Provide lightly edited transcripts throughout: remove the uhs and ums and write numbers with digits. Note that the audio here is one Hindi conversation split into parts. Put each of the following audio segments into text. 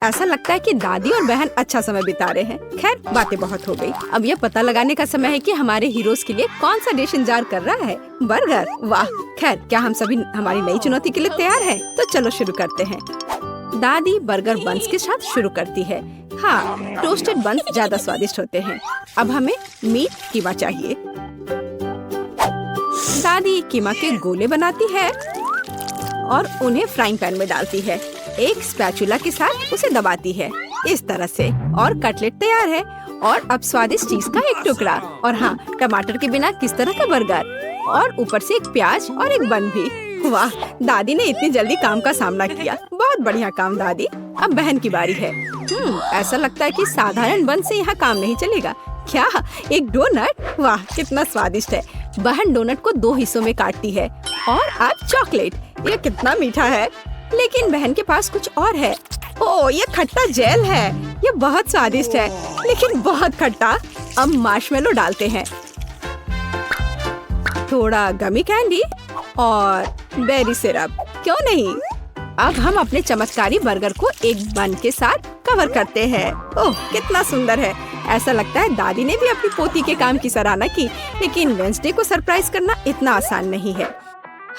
ऐसा लगता है कि दादी और बहन अच्छा समय बिता रहे हैं। खैर, बातें बहुत हो गई। अब यह पता लगाने का समय है कि हमारे हीरोज के लिए कौन सा डिश इंतजार कर रहा है। बर्गर, वाह। खैर, क्या हम सभी हमारी नई चुनौती के लिए तैयार हैं? तो चलो शुरू करते हैं। दादी बर्गर बन्स के साथ शुरू करती है। हाँ, टोस्टेड बन्स ज्यादा स्वादिष्ट होते हैं। अब हमें मीट कीमा चाहिए। दादी कीमा के गोले बनाती है और उन्हें फ्राइंग पैन में डालती है। एक स्पैचुला के साथ उसे दबाती है इस तरह से, और कटलेट तैयार है। और अब स्वादिष्ट चीज का एक टुकड़ा, और हाँ, टमाटर के बिना किस तरह का बर्गर, और ऊपर से एक प्याज और एक बन भी। वाह, दादी ने इतनी जल्दी काम का सामना किया। बहुत बढ़िया काम दादी। अब बहन की बारी है। ऐसा लगता है कि साधारण बन से यहाँ काम नहीं चलेगा। क्या, एक डोनट? वाह, कितना स्वादिष्ट है। बहन डोनट को 2 हिस्सों में काटती है। और अब चॉकलेट, ये कितना मीठा है। लेकिन बहन के पास कुछ और है। ओह, ये खट्टा जेल है। ये बहुत स्वादिष्ट है, लेकिन बहुत खट्टा। अब मार्शमेलो डालते हैं, थोड़ा गमी कैंडी और बेरी सिरप। क्यों नहीं? अब हम अपने चमत्कारी बर्गर को एक बन के साथ कवर करते हैं। ओह, कितना सुंदर है। ऐसा लगता है दादी ने भी अपनी पोती के काम की सराहना की। लेकिन वेडनेसडे को सरप्राइज करना इतना आसान नहीं है।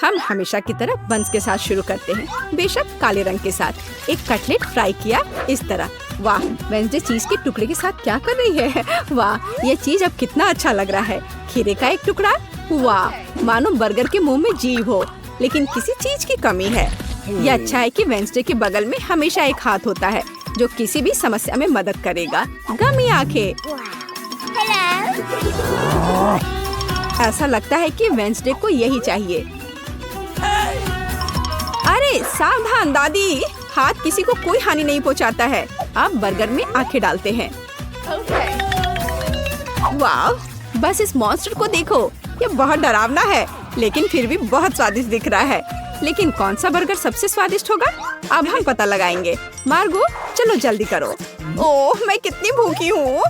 हम हमेशा की तरह बन्स के साथ शुरू करते हैं, बेशक काले रंग के साथ। एक कटलेट फ्राई किया इस तरह। वाह, वेडनेसडे चीज के टुकड़े के साथ क्या कर रही है। वाह, ये चीज अब कितना अच्छा लग रहा है। खीरे का एक टुकड़ा। वाह, मानो बर्गर के मुंह में जीव हो, लेकिन किसी चीज की कमी है। ये अच्छा है कि वेडनेसडे के बगल में हमेशा एक हाथ होता है जो किसी भी समस्या में मदद करेगा। गमी आंखें। ऐसा लगता है कि वेडनेसडे को यही चाहिए। अरे सावधान दादी, हाथ किसी को कोई हानि नहीं पहुंचाता है। अब बर्गर में आंखें डालते हैं। वाह, बस इस मॉन्स्टर को देखो। ये बहुत डरावना है, लेकिन फिर भी बहुत स्वादिष्ट दिख रहा है। लेकिन कौन सा बर्गर सबसे स्वादिष्ट होगा, अब हम पता लगाएंगे। मार्गो, चलो जल्दी करो। ओह, मैं कितनी भूखी हूँ।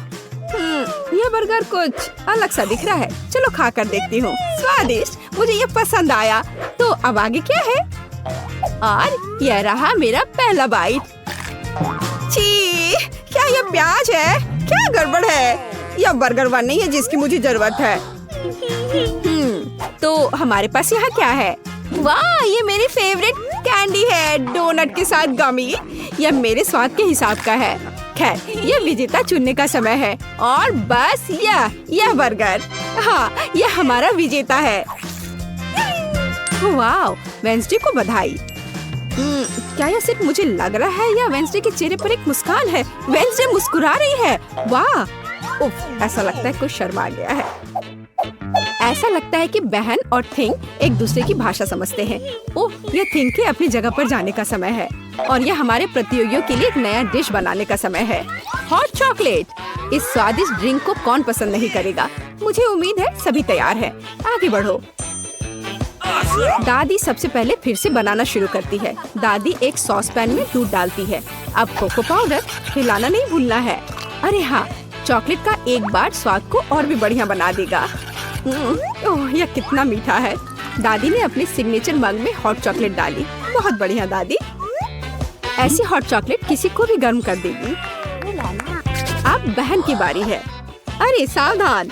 यह बर्गर कुछ अलग सा दिख रहा है। चलो खा कर देखती हूँ। स्वादिष्ट, मुझे ये पसंद आया। तो अब आगे क्या है? और यह रहा मेरा पहला बाइट। छी, क्या ये प्याज है? क्या गड़बड़ है? यह बर्गर वन नहीं है जिसकी मुझे जरूरत है। तो हमारे पास यहाँ क्या है? वाह, ये मेरी फेवरेट कैंडी है, डोनट के साथ गमी। यह मेरे स्वाद के हिसाब का है। खैर, यह विजेता चुनने का समय है। और बस यह बर्गर, हाँ, यह हमारा विजेता है। वाह, वेडनेसडे को बधाई। क्या यह सिर्फ मुझे लग रहा है या वेडनेसडे के चेहरे पर एक मुस्कान है? वेडनेसडे मुस्कुरा रही है। वाह, उफ, ऐसा लगता है कुछ शर्मा गया है। ऐसा लगता है कि बहन और थिंग एक दूसरे की भाषा समझते हैं। ओह, यह थिंग के अपनी जगह पर जाने का समय है। और यह हमारे प्रतियोगियों के लिए एक नया डिश बनाने का समय है। Hot chocolate. इस स्वादिष्ट ड्रिंक को कौन पसंद नहीं करेगा। मुझे उम्मीद है सभी तैयार हैं। आगे बढ़ो। दादी सबसे पहले फिर से बनाना शुरू करती है। दादी एक सॉस पैन में दूध डालती है। अब कोको पाउडर, हिलाना नहीं भूलना है। अरे हाँ, चॉकलेट का एक बार स्वाद को और भी बढ़िया बना देगा। ओह, यह कितना मीठा है। दादी ने अपने सिग्नेचर मग में हॉट चॉकलेट डाली। बहुत बढ़िया दादी। ऐसी हॉट चॉकलेट किसी को भी गर्म कर देगी। अब बहन की बारी है। अरे सावधान।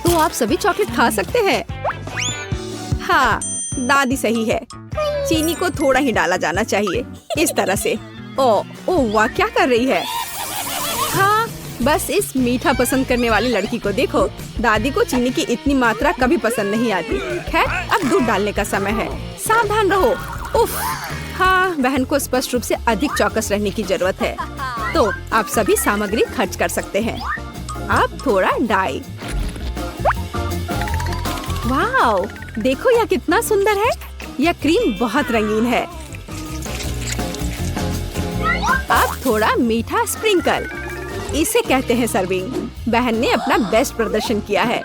तो आप सभी चॉकलेट खा सकते हैं। हाँ, दादी सही है। चीनी को थोड़ा ही डाला जाना चाहिए, इस तरह से। ओह वाह, क्या कर रही है? हाँ, बस इस मीठा पसंद करने वाली लड़की को देखो। दादी को चीनी की इतनी मात्रा कभी पसंद नहीं आती। खैर, अब दूध डालने का समय है। सावधान रहो। उफ, हाँ, बहन को स्पष्ट रूप से अधिक चौकस रहने की जरूरत है। तो आप सभी सामग्री खर्च कर सकते हैं। अब थोड़ा डाई। वाओ, देखो यह कितना सुंदर है। यह क्रीम बहुत रंगीन है। अब थोड़ा मीठा स्प्रिंकल, इसे कहते हैं सर्विंग। बहन ने अपना बेस्ट प्रदर्शन किया है।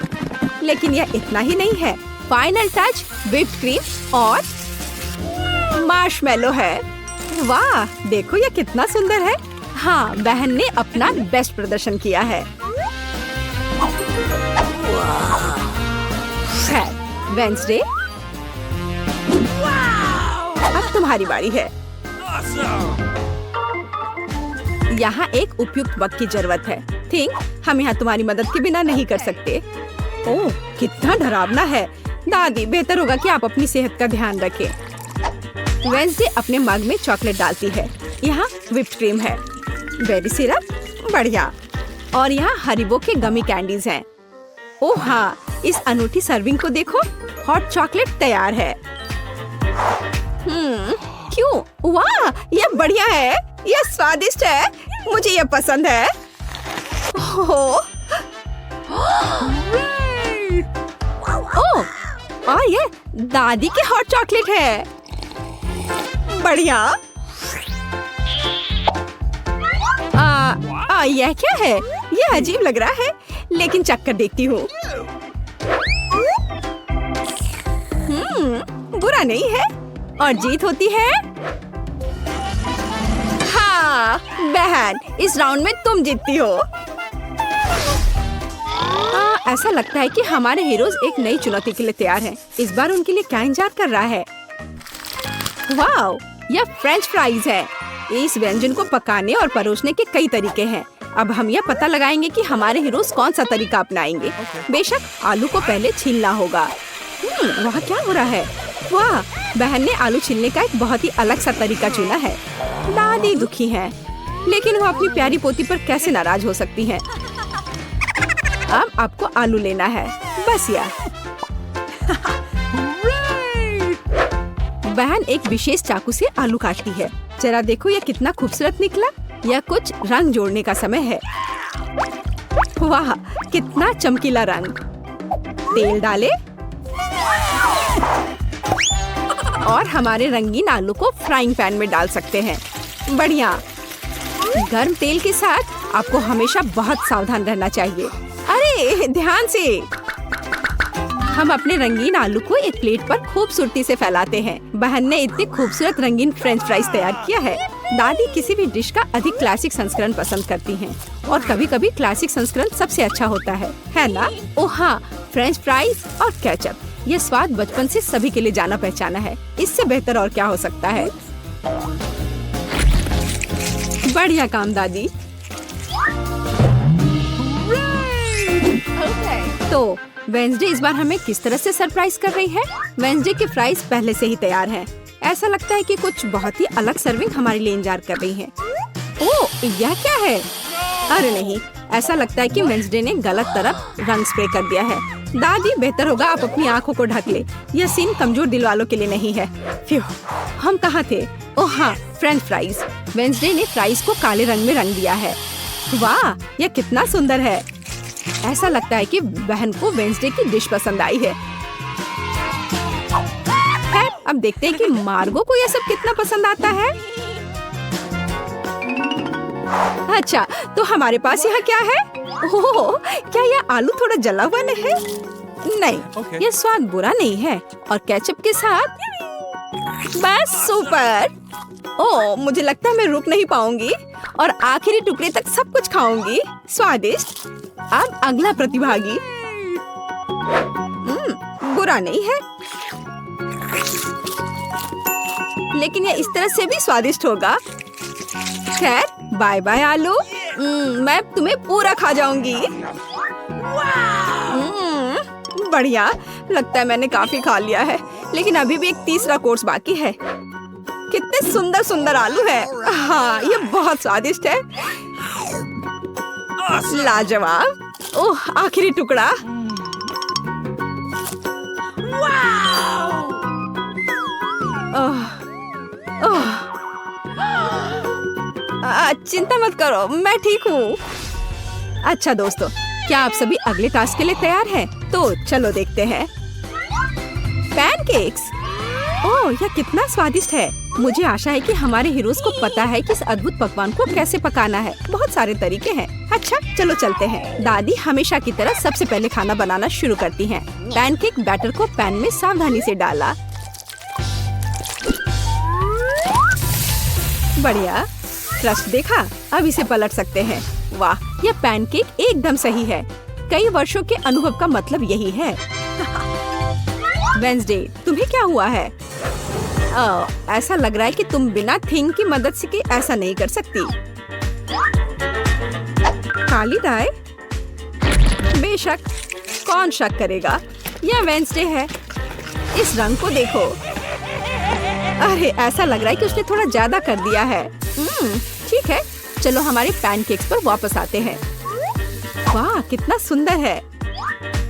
लेकिन यह इतना ही नहीं है। फाइनल टच व्हिप्ड क्रीम और मार्शमेलो है। वाह, देखो यह कितना सुंदर है। हाँ, बहन ने अपना बेस्ट प्रदर्शन किया है। वेडनेसडे, अब तुम्हारी बारी है। यहाँ एक उपयुक्त वक्त की जरूरत है। थिंक हम यहाँ तुम्हारी मदद के बिना नहीं कर सकते। ओह, कितना डरावना है। दादी, बेहतर होगा कि आप अपनी सेहत का ध्यान रखें। वेंसडे अपने मग में चॉकलेट डालती है। यहाँ व्हिप्ड क्रीम है, बेरी सिरप, बढ़िया, और यहाँ हरीबो के गमी कैंडीज हैं। ओह हाँ, इस अनूठी सर्विंग को देखो, हॉट चॉकलेट तैयार है। क्यों? वाह, ये बढ़िया है, ये स्वादिष्ट है, मुझे ये पसंद है। ओह, और ये दादी के हॉट चॉकलेट है, बढ़िया। यह क्या है? यह अजीब लग रहा है, लेकिन चक्कर देखती हूँ। बुरा नहीं है, और जीत होती है। हाँ बहन, इस राउंड में तुम जीतती हो। ऐसा लगता है कि हमारे हीरोज एक नई चुनौती के लिए तैयार हैं। इस बार उनके लिए क्या इंतजार कर रहा है? वाओ, यह फ्रेंच फ्राइज है। इस व्यंजन को पकाने और परोसने के कई तरीके हैं। अब हम यह पता लगाएंगे कि हमारे हीरोज कौन सा तरीका अपनाएंगे। बेशक आलू को पहले छीलना होगा। वहाँ क्या हो रहा है? वाह, बहन ने आलू छीलने का एक बहुत ही अलग सा तरीका चुना है। दादी दुखी है, लेकिन वो अपनी प्यारी पोती पर कैसे नाराज हो सकती हैं? अब आपको आलू लेना है, बस यार। बहन एक विशेष चाकू से आलू काटती है। जरा देखो, यह कितना खूबसूरत निकला। यह कुछ रंग जोड़ने का समय है। वाह, कितना चमकीला रंग। तेल डाले और हमारे रंगीन आलू को फ्राइंग पैन में डाल सकते हैं। बढ़िया। गर्म तेल के साथ आपको हमेशा बहुत सावधान रहना चाहिए। अरे ध्यान से। हम अपने रंगीन आलू को एक प्लेट पर खूबसूरती से फैलाते हैं। बहन ने इतने खूबसूरत रंगीन फ्रेंच फ्राइज तैयार किया है। दादी किसी भी डिश का अधिक क्लासिक संस्करण पसंद करती हैं, और कभी-कभी क्लासिक संस्करण सबसे अच्छा होता है ना? ओह हाँ, फ्रेंच फ्राइज और केचप, ये स्वाद बचपन से सभी के लिए जाना पहचाना है। इससे बेहतर और क्या हो सकता है? बढ़िया काम दादी। तो वेंसडे इस बार हमें किस तरह से सरप्राइज कर रही है? वेंसडे के फ्राइज पहले से ही तैयार हैं। ऐसा लगता है कि कुछ बहुत ही अलग सर्विंग हमारे लिए इंतजार कर रही है। ओह, यह क्या है? अरे नहीं, ऐसा लगता है कि वेंसडे ने गलत तरफ रंग स्प्रे कर दिया है। दादी, बेहतर होगा आप अपनी आंखों को ढक ले। यह सीन कमजोर दिल वालों के लिए नहीं है। फ्यू, हम कहाँ थे? ओह हाँ, फ्रेंच फ्राइज। वेंसडे ने फ्राइज को काले रंग में रंग दिया है। वाह, यह कितना सुंदर है। ऐसा लगता है कि बहन को वेंसडे की डिश पसंद आई है। खैर, अब देखते हैं कि मार्गो को यह सब कितना पसंद आता है। अच्छा, तो हमारे पास यहाँ क्या है? ओह, क्या यह आलू थोड़ा जला हुआ नहीं है? नहीं, यह स्वाद बुरा नहीं है, और केचप के साथ बस सुपर। ओह, मुझे लगता है मैं रुक नहीं पाऊंगी और आखिरी टुकड़े तक सब कुछ खाऊंगी। स्वादिष्ट। अब अगला प्रतिभागी। बुरा नहीं है, लेकिन यह इस तरह से भी स्वादिष्ट होगा। खैर, बाय बाय आलू। मैं तुम्हें पूरा खा जाऊंगी। बढ़िया, लगता है मैंने काफी खा लिया है, लेकिन अभी भी एक तीसरा कोर्स बाकी है। कितने सुंदर सुंदर आलू है। हाँ, ये बहुत स्वादिष्ट है। लाजवाब। ओह, आखिरी टुकड़ा। चिंता मत करो, मैं ठीक हूँ। अच्छा दोस्तों, क्या आप सभी अगले टास्क के लिए तैयार हैं? तो चलो देखते हैं। पैनकेक्स। ओह, यह कितना स्वादिष्ट है। मुझे आशा है कि हमारे हीरोज को पता है कि इस अद्भुत पकवान को कैसे पकाना है। बहुत सारे तरीके हैं। अच्छा, चलो चलते हैं। दादी हमेशा की तरह सबसे पहले खाना बनाना शुरू करती हैं। पैनकेक बैटर को पैन में सावधानी से डाला। बढ़िया, क्रस्ट देखा? अब इसे पलट सकते हैं। वाह, यह पैनकेक एकदम सही है। कई वर्षों के अनुभव का मतलब यही है। वेंसडे, तुम्हें क्या हुआ है? ऐसा लग रहा है कि तुम बिना थिंग की मदद से ऐसा नहीं कर सकती। काली दाई? बेशक, कौन शक करेगा? यह वेंसडे है। इस रंग को देखो। अरे ऐसा लग रहा है कि उसने थोड़ा ज्यादा कर दिया है। ठीक है, चलो हमारे पैनकेक्स पर वापस आते हैं। वाह, कितना सुंदर है।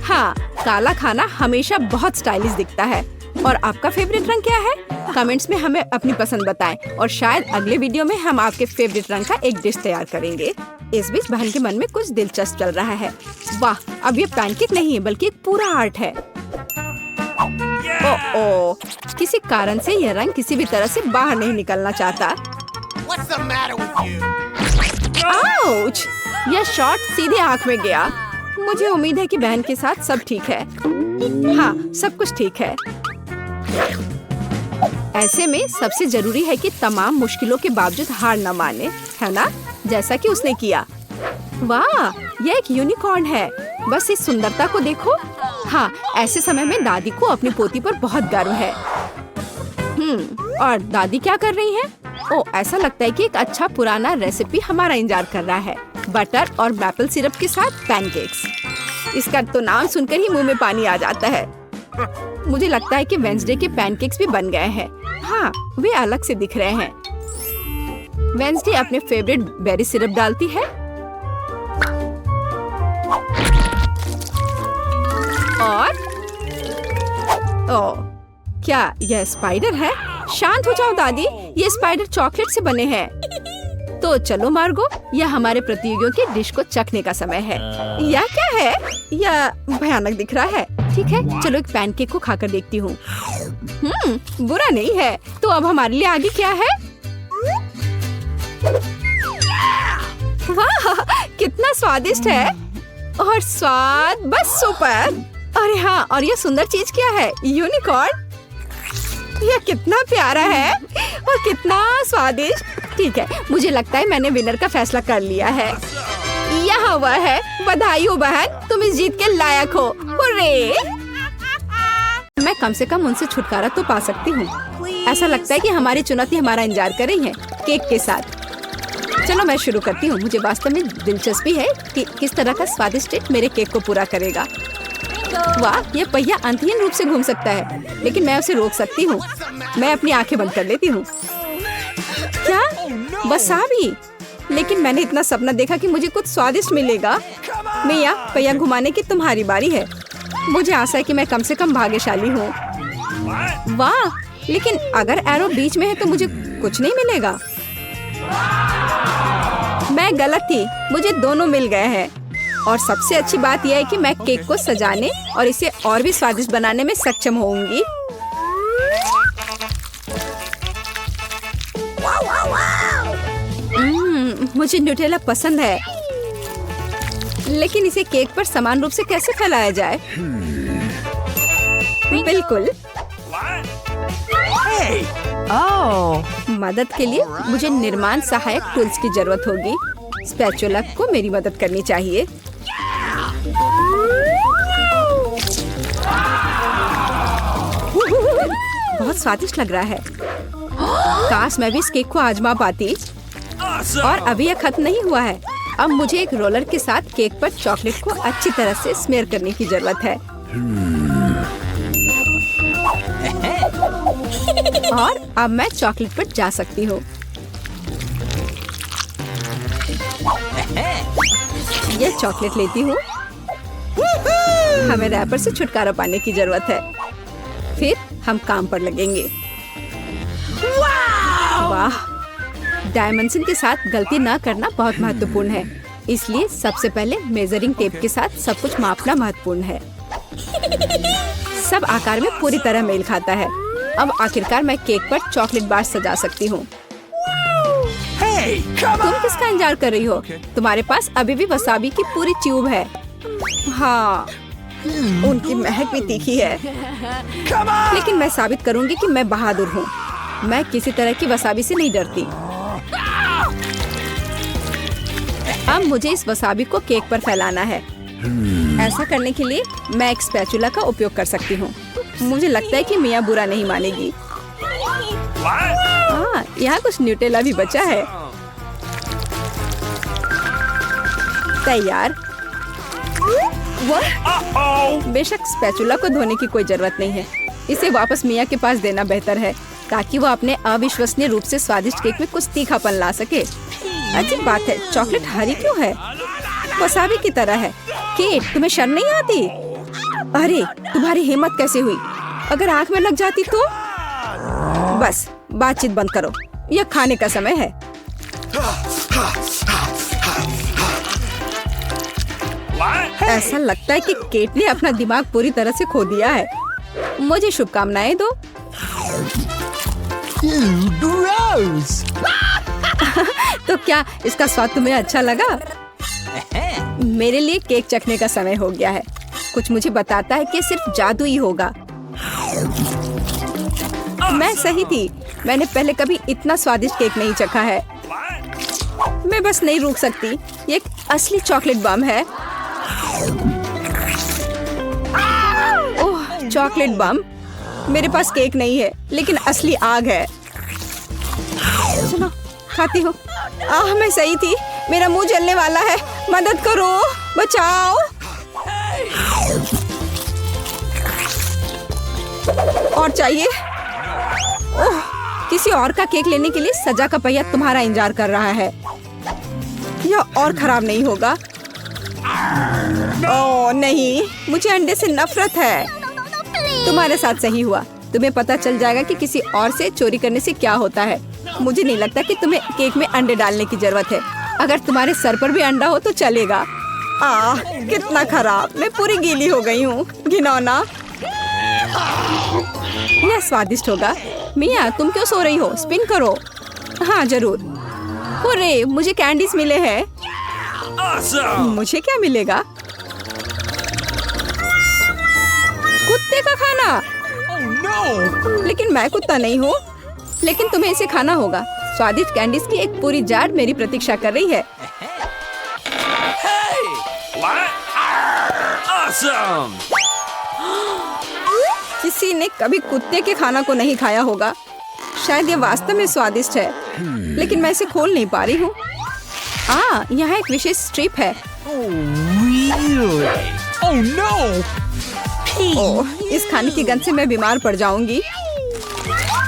हाँ, काला खाना हमेशा बहुत स्टाइलिश दिखता है। और आपका फेवरेट रंग क्या है? कमेंट्स में हमें अपनी पसंद बताएं और शायद अगले वीडियो में हम आपके फेवरेट रंग का एक डिश तैयार करेंगे। इस बीच बहन के मन में कुछ दिलचस्प चल रहा है। वाह, अब ये पैनकेक नहीं है बल्कि एक पूरा आर्ट है। ओह, किसी कारण से यह रंग किसी भी तरह से बाहर नहीं निकलना चाहता। आउच! यह शॉट सीधे आंख में गया। मुझे उम्मीद है कि बहन के साथ सब ठीक है। हाँ, सब कुछ ठीक है। ऐसे में सबसे जरूरी है कि तमाम मुश्किलों के बावजूद हार न माने, है ना? जैसा कि उसने किया। वाह, यह एक यूनिकॉर्न है। बस इस सुंदरता को देखो। हाँ, ऐसे समय में दादी को अपनी पोती पर बहुत गर्व है। और दादी क्या कर रही हैं? ओह, ऐसा लगता है कि एक अच्छा पुराना रेसिपी हमारा इंतजार कर रहा है। बटर और मैपल सिरप के साथ पैनकेक्स। इसका तो नाम सुनकर ही मुंह में पानी आ जाता है। मुझे लगता है कि वेंसडे के पैनकेक्स भी बन गए हैं। हाँ, वे अलग से दिख रहे हैं। वेंसडे अपने फेवरेट बेरी सिरप डालती है और ओह, क्या यह स्पाइडर है? शांत हो जाओ दादी, ये स्पाइडर चॉकलेट से बने हैं। तो चलो मार्गो, यह हमारे प्रतियोगियों की डिश को चखने का समय है। यह क्या है? यह भयानक दिख रहा है। ठीक है, चलो एक पैनकेक को खाकर देखती हूँ। बुरा नहीं है। तो अब हमारे लिए आगे क्या है? वाह, कितना स्वादिष्ट है। और स्वाद बस सुपर। अरे हाँ, और यह सुंदर चीज क्या है? यूनिकॉर्न। यह कितना प्यारा है और कितना स्वादिष्ट। ठीक है, मुझे लगता है मैंने विनर का फैसला कर लिया है। यहाँ वह है। बधाई हो बहन, तुम इस जीत के लायक हो। हुर्रे! मैं कम से कम उनसे छुटकारा तो पा सकती हूँ। ऐसा लगता है कि हमारी चुनौती हमारा इंतजार कर रही है केक के साथ। चलो मैं शुरू करती हूँ। मुझे वास्तव में दिलचस्पी है कि किस तरह का स्वादिष्ट केक मेरे केक को पूरा करेगा। वाह, ये पहिया अंतहीन रूप से घूम सकता है, लेकिन मैं उसे रोक सकती हूँ। मैं अपनी आंखें बंद कर लेती हूँ। क्या? वसाबी? लेकिन मैंने इतना सपना देखा कि मुझे कुछ स्वादिष्ट मिलेगा। मिया, पहिया घुमाने की तुम्हारी बारी है। मुझे आशा है कि मैं कम से कम भाग्यशाली हूँ। वाह, लेकिन अगर एरो बीच में है तो मुझे कुछ नहीं मिलेगा। मैं गलत थी, मुझे दोनों मिल गए हैं। और सबसे अच्छी बात यह है कि मैं केक को सजाने और इसे और भी स्वादिष्ट बनाने में सक्षम होंगी। मुझे न्यूटेला पसंद है, लेकिन इसे केक पर समान रूप से कैसे फैलाया जाए? बिल्कुल। मदद के लिए मुझे निर्माण सहायक टूल्स की जरूरत होगी। स्पैचुला को मेरी मदद करनी चाहिए। बहुत स्वादिष्ट लग रहा है। काश मैं भी इस केक को आजमा पाती। और अभी यह खत्म नहीं हुआ है। अब मुझे एक रोलर के साथ केक पर चॉकलेट को अच्छी तरह से स्मेयर करने की जरूरत है। और अब मैं चॉकलेट पर जा सकती हूँ। यह चॉकलेट लेती हूँ। हमें रैपर से छुटकारा पाने की जरूरत है। फिर हम काम पर लगेंगे। वाह, डायमेंशन के साथ गलती न करना बहुत महत्वपूर्ण है। इसलिए सबसे पहले मेजरिंग टेप के साथ सब कुछ मापना महत्वपूर्ण है। सब आकार में पूरी तरह मेल खाता है। अब आखिरकार मैं केक पर चॉकलेट बार सजा सकती हूँ। तुम किसका इंतजार कर रही हो? तुम्हारे पास अभी भी वसाबी की पूरी ट्यूब है। हाँ, उनकी महक भी तीखी है। लेकिन मैं साबित करूंगी कि मैं बहादुर हूँ। मैं किसी तरह की वसाबी से नहीं डरती। अब मुझे इस वसाबी को केक पर फैलाना है। ऐसा करने के लिए मैं एक स्पैचुला का उपयोग कर सकती हूँ। मुझे लगता है कि मिया बुरा नहीं मानेगी। यहाँ कुछ न्यूटेला भी बचा है। तैयार। बेशक स्पैचुला को धोने की कोई जरूरत नहीं है, इसे वापस मिया के पास देना बेहतर है ताकि वो अपने अविश्वसनीय रूप से स्वादिष्ट केक में कुछ तीखापन ला सके। अजीब बात है, चॉकलेट हरी क्यों है? वसाबी की तरह है। केट, तुम्हें शर्म नहीं आती? अरे तुम्हारी हिम्मत कैसे हुई? अगर आँख में लग जाती तो? बस बातचीत बंद करो, यह खाने का समय है। ऐसा लगता है कि केट ने अपना दिमाग पूरी तरह से खो दिया है। मुझे शुभकामनाएं दो। तो क्या इसका स्वाद तुम्हें अच्छा लगा? मेरे लिए केक चखने का समय हो गया है। कुछ मुझे बताता है कि सिर्फ जादू ही होगा। मैं सही थी, मैंने पहले कभी इतना स्वादिष्ट केक नहीं चखा है। मैं बस नहीं रुक सकती, ये एक असली चॉकलेट बम है। ओह, चॉकलेट बम। मेरे पास केक नहीं है लेकिन असली आग है। चलो खाती हूँ। मैं सही थी, मेरा मुंह जलने वाला है। मदद करो, बचाओ। और चाहिए? ओह, किसी और का केक लेने के लिए सजा का पहिया तुम्हारा इंतजार कर रहा है। यह और खराब नहीं होगा। ओह नहीं, मुझे अंडे से नफरत है। तुम्हारे साथ सही हुआ, तुम्हें पता चल जाएगा कि किसी और से चोरी करने से क्या होता है। मुझे नहीं लगता कि तुम्हें केक में अंडे डालने की जरूरत है। अगर तुम्हारे सर पर भी अंडा हो तो चलेगा। कितना खराब, मैं पूरी गीली हो गई हूँ। घिनौना। यह स्वादिष्ट होगा। मिया, तुम क्यों सो रही हो? स्पिन करो। हाँ जरूर। अरे मुझे कैंडीज मिले हैं। मुझे क्या मिलेगा? कुत्ते का खाना। लेकिन मैं कुत्ता नहीं हूँ। लेकिन तुम्हें इसे खाना होगा। स्वादिष्ट कैंडीज की एक पूरी जार मेरी प्रतीक्षा कर रही है। किसी ने कभी कुत्ते के खाना को नहीं खाया होगा। शायद ये वास्तव में स्वादिष्ट है, लेकिन मैं इसे खोल नहीं पा रही हूँ। यहाँ एक विशेष स्ट्रिप है। ओह, इस खाने की गंध से मैं बीमार पड़ जाऊंगी।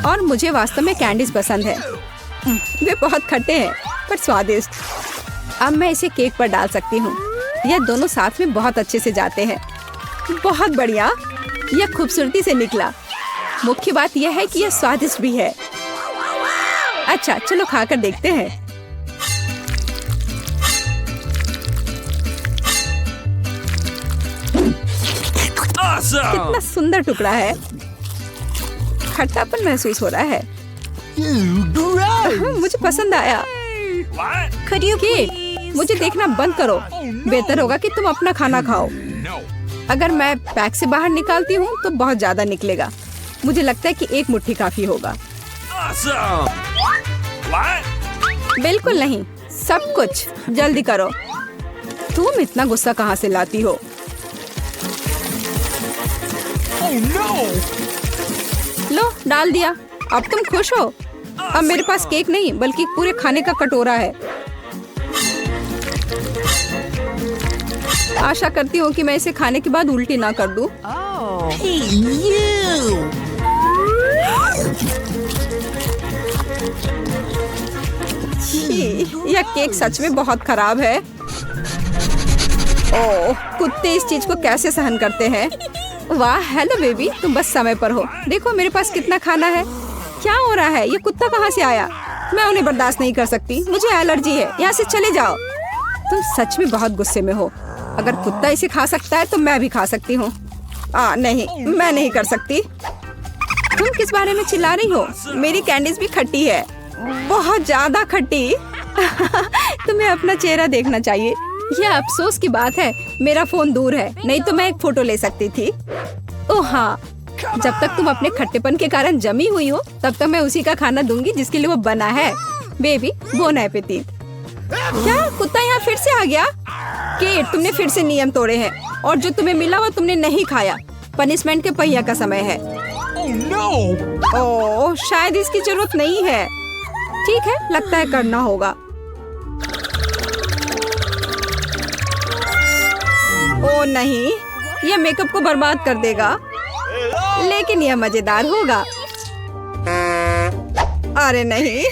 और मुझे वास्तव में कैंडीज पसंद है। वे बहुत खट्टे हैं पर स्वादिष्ट। अब मैं इसे केक पर डाल सकती हूँ। यह दोनों साथ में बहुत अच्छे से जाते हैं। बहुत बढ़िया, यह खूबसूरती से निकला। मुख्य बात यह है कि यह स्वादिष्ट भी है। अच्छा चलो खाकर देखते हैं। कितना सुंदर टुकड़ा है। खट्टापन महसूस हो रहा है। मुझे पसंद आया। केट, मुझे देखना बंद करो। बेहतर होगा कि तुम अपना खाना खाओ। अगर मैं पैक से बाहर निकालती हूँ तो बहुत ज्यादा निकलेगा। मुझे लगता है कि एक मुट्ठी काफी होगा। बिल्कुल नहीं, सब कुछ। जल्दी करो। तुम इतना गुस्सा कहाँ से लाती हो? लो, डाल दिया। अब तुम खुश हो? अब मेरे पास केक नहीं बल्कि पूरे खाने का कटोरा है। आशा करती हूँ कि मैं इसे खाने के बाद उल्टी ना कर दूं। यह केक सच में बहुत खराब है। ओह, कुत्ते इस चीज को कैसे सहन करते हैं? वाह, हेलो बेबी, तुम बस समय पर हो। देखो मेरे पास कितना खाना है। क्या हो रहा है? ये कुत्ता कहाँ से आया? मैं उन्हें बर्दाश्त नहीं कर सकती। मुझे एलर्जी है। यहाँ से चले जाओ। तुम सच में बहुत गुस्से में हो। अगर कुत्ता इसे खा सकता है तो मैं भी खा सकती हूँ। नहीं, मैं नहीं कर सकती। तुम किस बारे में चिल्ला रही हो? मेरी कैंडीज भी खट्टी है, बहुत ज्यादा खट्टी। तुम्हें अपना चेहरा देखना चाहिए। यह अफसोस की बात है, मेरा फोन दूर है, नहीं तो मैं एक फोटो ले सकती थी। ओह हाँ, जब तक तुम अपने खट्टेपन के कारण जमी हुई हो तब तक मैं उसी का खाना दूंगी जिसके लिए वो बना है। Baby, bone appétit. क्या कुत्ता यहाँ फिर से आ गया? केट, तुमने फिर से नियम तोड़े हैं और जो तुम्हें मिला वो तुमने नहीं खाया। पनिशमेंट के पहिया का समय है। ओह, शायद इसकी जरूरत नहीं है। ठीक है, लगता है करना होगा। नहीं, ये मेकअप को बर्बाद कर देगा, लेकिन यह मजेदार होगा। अरे नहीं,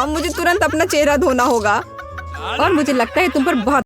मुझे तुरंत अपना चेहरा धोना होगा और मुझे लगता है तुम पर बहुत